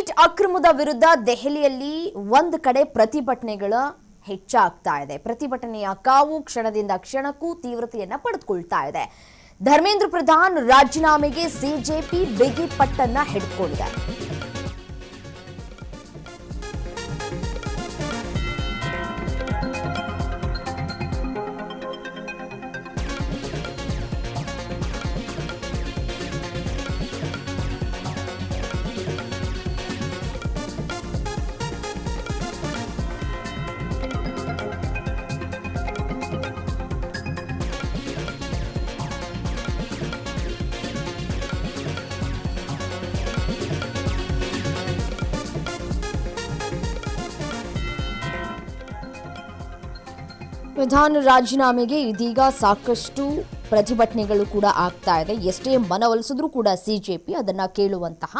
Neat ಅಕ್ರಮದ ವಿರುದ್ಧ ದೆಹಲಿಯಲ್ಲಿ ಒಂದು ಕಡೆ ಪ್ರತಿಭಟನೆಗಳ ಹೆಚ್ಚಾಗ್ತಾ ಇದೆ. ಪ್ರತಿಭಟನೆಯ ಕಾವು ಕ್ಷಣದಿಂದ ಕ್ಷಣಕ್ಕೂ ತೀವ್ರತೆಯನ್ನ ಪಡೆದುಕೊಳ್ತಾ ಇದೆ. ಧರ್ಮೇಂದ್ರ ಪ್ರಧಾನ್ ರಾಜೀನಾಮೆಗೆ ಸಿಜೆಪಿ ಬಿಗಿ ಪಟ್ಟನ್ನ ಹಿಡಿದುಕೊಂಡಿದೆ. ಪ್ರಧಾನ ರಾಜೀನಾಮೆಗೆ ಇದೀಗ ಸಾಕಷ್ಟು ಪ್ರತಿಭಟನೆಗಳು ಕೂಡ ಆಗ್ತಾ ಇದೆ. ಎಷ್ಟೇ ಮನವೊಲಿಸಿದ್ರೂ ಕೂಡ ಸಿಜೆಪಿ ಅದನ್ನ ಕೇಳುವಂತಹ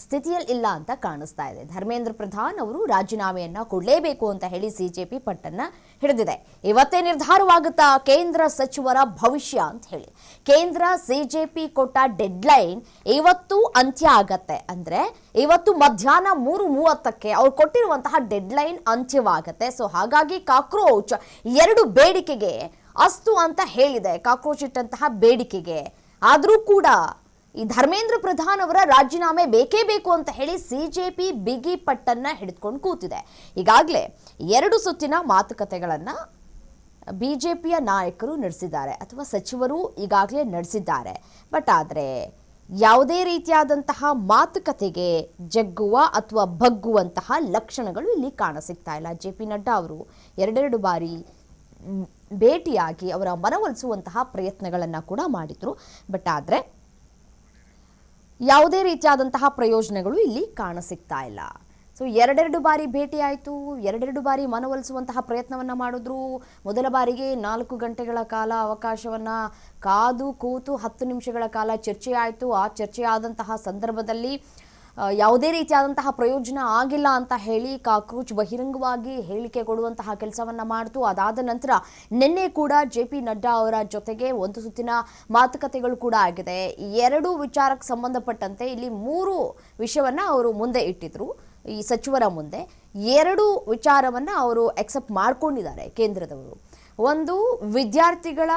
ಸ್ಥಿತಿಯಲ್ಲಿ ಇಲ್ಲ ಅಂತ ಕಾಣಿಸ್ತಾ ಇದೆ. ಧರ್ಮೇಂದ್ರ ಪ್ರಧಾನ್ ಅವರು ರಾಜೀನಾಮೆಯನ್ನ ಕೊಡಲೇಬೇಕು ಅಂತ ಹೇಳಿ ಸಿಜೆಪಿ ಪಟ್ಟನ್ನ ಹಿಡಿದಿದೆ. ಇವತ್ತೇ ನಿರ್ಧಾರವಾಗುತ್ತಾ ಕೇಂದ್ರ ಸಚಿವರ ಭವಿಷ್ಯ ಅಂತ ಹೇಳಿ ಕೇಂದ್ರ ಸಿಜೆಪಿ ಕೊಟ್ಟ ಡೆಡ್ಲೈನ್ ಇವತ್ತು ಅಂತ್ಯ ಆಗತ್ತೆ. ಅಂದ್ರೆ ಇವತ್ತು ಮಧ್ಯಾಹ್ನ 3:30ಕ್ಕೆ ಅವ್ರು ಕೊಟ್ಟಿರುವಂತಹ ಡೆಡ್ಲೈನ್ ಅಂತ್ಯವಾಗತ್ತೆ. ಸೊ ಹಾಗಾಗಿ ಕಾಕ್ರೋಚ್ 2 ಬೇಡಿಕೆಗೆ ಅಸ್ತು ಅಂತ ಹೇಳಿದೆ. ಕಾಕ್ರೋಚ್ ಇಟ್ಟಂತಹ ಬೇಡಿಕೆಗೆ ಆದರೂ ಕೂಡ ಈ ಧರ್ಮೇಂದ್ರ ಪ್ರಧಾನ್ ಅವರ ರಾಜೀನಾಮೆ ಬೇಕೇ ಬೇಕು ಅಂತ ಹೇಳಿ ಸಿಜೆಪಿ ಬಿಗಿ ಪಟ್ಟನ್ನ ಹಿಡಿದುಕೊಂಡು ಕೂತಿದೆ. ಈಗಾಗಲೇ 2 ಸುತ್ತಿನ ಮಾತುಕತೆಗಳನ್ನ ಬಿಜೆಪಿಯ ನಾಯಕರು ನಡೆಸಿದ್ದಾರೆ ಅಥವಾ ಸಚಿವರು ಈಗಾಗಲೇ ನಡೆಸಿದ್ದಾರೆ. ಬಟ್ ಆದರೆ ಯಾವುದೇ ರೀತಿಯಾದಂತಹ ಮಾತುಕತೆಗೆ ಜಗ್ಗುವ ಅಥವಾ ಬಗ್ಗುವಂತಹ ಲಕ್ಷಣಗಳು ಇಲ್ಲಿ ಕಾಣಸಿಗ್ತಾ ಇಲ್ಲ. ಜೆ.ಪಿ. ನಡ್ಡಾ ಅವರು 2 ಬಾರಿ ಭೇಟಿಯಾಗಿ ಅವರ ಮನವೊಲಿಸುವಂತಹ ಪ್ರಯತ್ನಗಳನ್ನ ಕೂಡ ಮಾಡಿದ್ರು. ಬಟ್ ಆದರೆ ಯಾವುದೇ ರೀತಿಯಾದಂತಹ ಪ್ರಯೋಜನಗಳು ಇಲ್ಲಿ ಕಾಣಸಿಗ್ತಾ ಇಲ್ಲ. ಸೊ 2 ಬಾರಿ ಭೇಟಿ ಆಯಿತು, 2 ಬಾರಿ ಮನವೊಲಿಸುವಂತಹ ಪ್ರಯತ್ನವನ್ನ ಮಾಡಿದ್ರು. ಮೊದಲ ಬಾರಿಗೆ 4 ಗಂಟೆಗಳ ಕಾಲ ಅವಕಾಶವನ್ನ ಕಾದು ಕೂತು 10 ನಿಮಿಷಗಳ ಕಾಲ ಚರ್ಚೆ ಆಯಿತು. ಆ ಚರ್ಚೆ ಆದಂತಹ ಸಂದರ್ಭದಲ್ಲಿ ಯಾವುದೇ ರೀತಿಯಾದಂತಹ ಪ್ರಯೋಜನ ಆಗಿಲ್ಲ ಅಂತ ಹೇಳಿ ಕಾಕ್ರೋಚ್ ಬಹಿರಂಗವಾಗಿ ಹೇಳಿಕೆ ಕೊಡುವಂತಹ ಕೆಲಸವನ್ನ ಮಾಡಿತು. ಅದಾದ ನಂತರ ನಿನ್ನೆ ಕೂಡ ಜೆ.ಪಿ. ನಡ್ಡಾ ಅವರ ಜೊತೆಗೆ 1 ಸುತ್ತಿನ ಮಾತುಕತೆಗಳು ಕೂಡ ಆಗಿದೆ. 2 ವಿಚಾರಕ್ಕೆ ಸಂಬಂಧಪಟ್ಟಂತೆ ಇಲ್ಲಿ 3 ವಿಷಯವನ್ನ ಅವರು ಮುಂದೆ ಇಟ್ಟಿದ್ರು. ಈ ಸಚಿವರ ಮುಂದೆ 2 ವಿಚಾರವನ್ನ ಅವರು ಅಕ್ಸೆಪ್ಟ್ ಮಾಡ್ಕೊಂಡಿದ್ದಾರೆ ಕೇಂದ್ರದವರು. ಒಂದು, ವಿದ್ಯಾರ್ಥಿಗಳ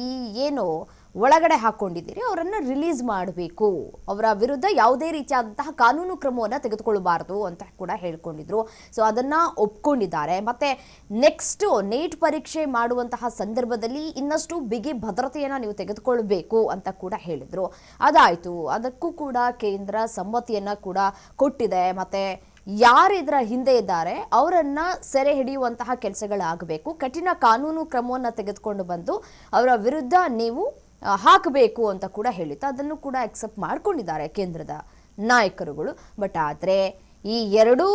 ಈ ಏನು ಒಳಗಡೆ ಹಾಕೊಂಡಿದ್ದೀರಿ ಅವರನ್ನು ರಿಲೀಸ್ ಮಾಡಬೇಕು, ಅವರ ವಿರುದ್ಧ ಯಾವುದೇ ರೀತಿಯಾದಂತಹ ಕಾನೂನು ಕ್ರಮವನ್ನು ತೆಗೆದುಕೊಳ್ಳಬಾರದು ಅಂತ ಕೂಡ ಹೇಳ್ಕೊಂಡಿದ್ರು. ಸೊ ಅದನ್ನ ಒಪ್ಕೊಂಡಿದ್ದಾರೆ. ಮತ್ತೆ ನೆಕ್ಸ್ಟ್ ನೀಟ್ ಪರೀಕ್ಷೆ ಮಾಡುವಂತಹ ಸಂದರ್ಭದಲ್ಲಿ ಇನ್ನಷ್ಟು ಬಿಗಿ ಭದ್ರತೆಯನ್ನು ನೀವು ತೆಗೆದುಕೊಳ್ಬೇಕು ಅಂತ ಕೂಡ ಹೇಳಿದ್ರು. ಅದಾಯ್ತು. ಅದಕ್ಕೂ ಕೂಡ ಕೇಂದ್ರ ಸಮ್ಮತಿಯನ್ನ ಕೂಡ ಕೊಟ್ಟಿದೆ. ಮತ್ತೆ ಯಾರಿದ್ರ ಹಿಂದೆ ಇದ್ದಾರೆ ಅವರನ್ನ ಸೆರೆ ಹಿಡಿಯುವಂತಹ ಕೆಲಸಗಳಾಗಬೇಕು, ಕಠಿಣ ಕಾನೂನು ಕ್ರಮವನ್ನು ತೆಗೆದುಕೊಂಡು ಬಂದು ಅವರ ವಿರುದ್ಧ ನೀವು ಹಾಕಬೇಕು ಅಂತ ಕೂಡ ಹೇಳಿತ್ತು. ಅದನ್ನು ಕೂಡ ಅಕ್ಸೆಪ್ಟ್ ಮಾಡ್ಕೊಂಡಿದ್ದಾರೆ ಕೇಂದ್ರದ ನಾಯಕರುಗಳು. ಬಟ್ ಆದರೆ ಈ 2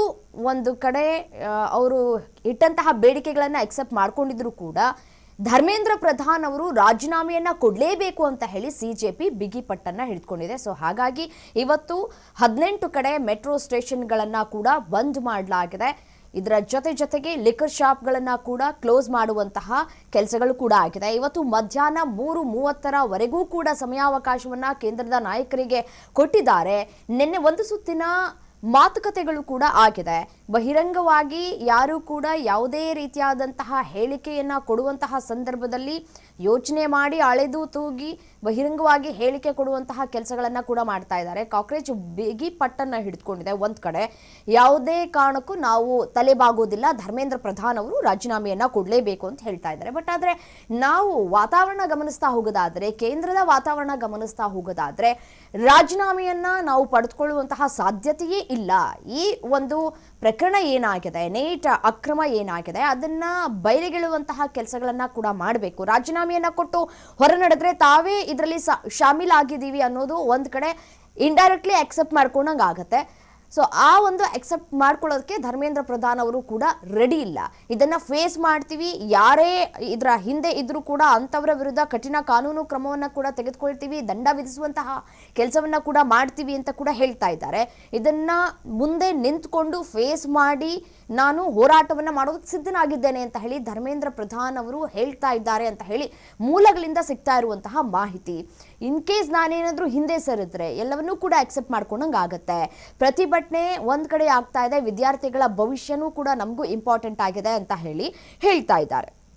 ಒಂದು ಕಡೆ ಅವರು ಇಟ್ಟಂತಹ ಬೇಡಿಕೆಗಳನ್ನು ಅಕ್ಸೆಪ್ಟ್ ಮಾಡ್ಕೊಂಡಿದ್ರು ಕೂಡ ಧರ್ಮೇಂದ್ರ ಪ್ರಧಾನ್ ಅವರು ರಾಜೀನಾಮೆಯನ್ನ ಕೊಡಲೇಬೇಕು ಅಂತ ಹೇಳಿ ಸಿಜೆಪಿ ಬಿಗಿ ಪಟ್ಟನ್ನ ಹಿಡಿದುಕೊಂಡಿದೆ. ಸೊ ಹಾಗಾಗಿ ಇವತ್ತು 18 ಕಡೆ ಮೆಟ್ರೋ ಸ್ಟೇಷನ್ಗಳನ್ನ ಕೂಡ ಬಂದ್ ಮಾಡಲಾಗಿದೆ. ಇದರ ಜೊತೆಗೆ ಲಿಕ್ಕರ್ ಶಾಪ್ಗಳನ್ನ ಕೂಡ ಕ್ಲೋಸ್ ಮಾಡುವಂತಹ ಕೆಲಸಗಳು ಕೂಡ ಆಗಿದೆ. ಇವತ್ತು ಮಧ್ಯಾಹ್ನ 3:30ವರೆಗೂ ಕೂಡ ಸಮಯಾವಕಾಶವನ್ನ ಕೇಂದ್ರದ ನಾಯಕರಿಗೆ ಕೊಟ್ಟಿದ್ದಾರೆ. ನಿನ್ನೆ 1 ಸುತ್ತಿನ ಮಾತುಕತೆಗಳು ಕೂಡ ಆಗಿದೆ. ಬಹಿರಂಗವಾಗಿ ಯಾರು ಕೂಡ ಯಾವುದೇ ರೀತಿಯಾದಂತಹ ಹೇಳಿಕೆಯನ್ನ ಕೊಡುವಂತಹ ಸಂದರ್ಭದಲ್ಲಿ ಯೋಚನೆ ಮಾಡಿ ಅಳೆದು ತೂಗಿ ಬಹಿರಂಗವಾಗಿ ಹೇಳಿಕೆ ಕೊಡುವಂತಹ ಕೆಲಸಗಳನ್ನ ಕೂಡ ಮಾಡ್ತಾ ಇದ್ದಾರೆ. ಕಾಕ್ರೋಚ್ ಬಿಗಿ ಪಟ್ಟನ್ನ ಹಿಡಿದುಕೊಂಡಿದೆ. ಒಂದ್ ಕಡೆ ಯಾವುದೇ ಕಾರಣಕ್ಕೂ ನಾವು ತಲೆಬಾಗೋದಿಲ್ಲ, ಧರ್ಮೇಂದ್ರ ಪ್ರಧಾನ್ ಅವರು ರಾಜೀನಾಮೆಯನ್ನ ಕೊಡಲೇಬೇಕು ಅಂತ ಹೇಳ್ತಾ ಇದ್ದಾರೆ. ಬಟ್ ಆದ್ರೆ ನಾವು ವಾತಾವರಣ ಗಮನಿಸ್ತಾ ಹೋಗೋದಾದ್ರೆ, ಕೇಂದ್ರದ ವಾತಾವರಣ ಗಮನಿಸ್ತಾ ಹೋಗೋದಾದ್ರೆ ರಾಜೀನಾಮೆಯನ್ನ ನಾವು ಪಡೆದುಕೊಳ್ಳುವಂತಹ ಸಾಧ್ಯತೆಯೇ ಇಲ್ಲ. ಈ ಒಂದು ಪ್ರಕರಣ ಏನಾಗಿದೆ, ನೀಟ್ ಅಕ್ರಮ ಏನಾಗಿದೆ ಅದನ್ನ ಬಯಲಿಗೆಳುವಂತಹ ಕೆಲಸಗಳನ್ನ ಕೂಡ ಮಾಡಬೇಕು. ರಾಜೀನಾಮೆಯನ್ನ ಕೊಟ್ಟು ಹೊರ ನಡೆದ್ರೆ ತಾವೇ ಇದರಲ್ಲಿ ಶಾಮೀಲಾಗಿದ್ದೀವಿ ಅನ್ನೋದು ಒಂದ್ ಕಡೆ ಇಂಡೈರೆಕ್ಟ್ಲಿ ಅಕ್ಸೆಪ್ಟ್ ಮಾಡ್ಕೊಂಡಂಗೆ ಆಗತ್ತೆ. ಸೊ ಆ ಒಂದು ಅಕ್ಸೆಪ್ಟ್ ಮಾಡ್ಕೊಳ್ಳೋದಕ್ಕೆ ಧರ್ಮೇಂದ್ರ ಪ್ರಧಾನ್ ಅವರು ಕೂಡ ರೆಡಿ ಇಲ್ಲ. ಇದನ್ನ ಫೇಸ್ ಮಾಡ್ತೀವಿ, ಯಾರೇ ಇದರ ಹಿಂದೆ ಇದ್ರೂ ಕೂಡ ಅಂತವರ ವಿರುದ್ಧ ಕಠಿಣ ಕಾನೂನು ಕ್ರಮವನ್ನ ಕೂಡ ತೆಗೆದುಕೊಳ್ತೀವಿ, ದಂಡ ವಿಧಿಸುವಂತಹ ಕೆಲಸವನ್ನ ಕೂಡ ಮಾಡ್ತೀವಿ ಅಂತ ಕೂಡ ಹೇಳ್ತಾ ಇದ್ದಾರೆ. ಇದನ್ನ ಮುಂದೆ ನಿಂತ್ಕೊಂಡು ಫೇಸ್ ಮಾಡಿ ನಾನು ಹೋರಾಟವನ್ನ ಮಾಡೋದಕ್ಕೆ ಸಿದ್ಧನಾಗಿದ್ದೇನೆ ಅಂತ ಹೇಳಿ ಧರ್ಮೇಂದ್ರ ಪ್ರಧಾನ್ ಅವರು ಹೇಳ್ತಾ ಇದ್ದಾರೆ ಅಂತ ಹೇಳಿ ಮೂಲಗಳಿಂದ ಸಿಗ್ತಾ ಇರುವಂತಹ ಮಾಹಿತಿ. ಇನ್ ಕೇಸ್ ನಾನೇನಾದರೂ ಹಿಂದೆ ಸರಿದ್ರೆ ಎಲ್ಲವನ್ನೂ ಕೂಡ ಅಕ್ಸೆಪ್ಟ್ ಮಾಡ್ಕೊಂಡಂಗೆ ಆಗುತ್ತೆ. ಪ್ರತಿಭಟನೆ ಒಂದ್ ಕಡೆ ಆಗ್ತಾ ಇದೆ, ವಿದ್ಯಾರ್ಥಿಗಳ ಭವಿಷ್ಯನೂ ಕೂಡ ನಮಗೂ ಇಂಪಾರ್ಟೆಂಟ್ ಆಗಿದೆ ಅಂತ ಹೇಳ್ತಾ ಇದ್ದಾರೆ.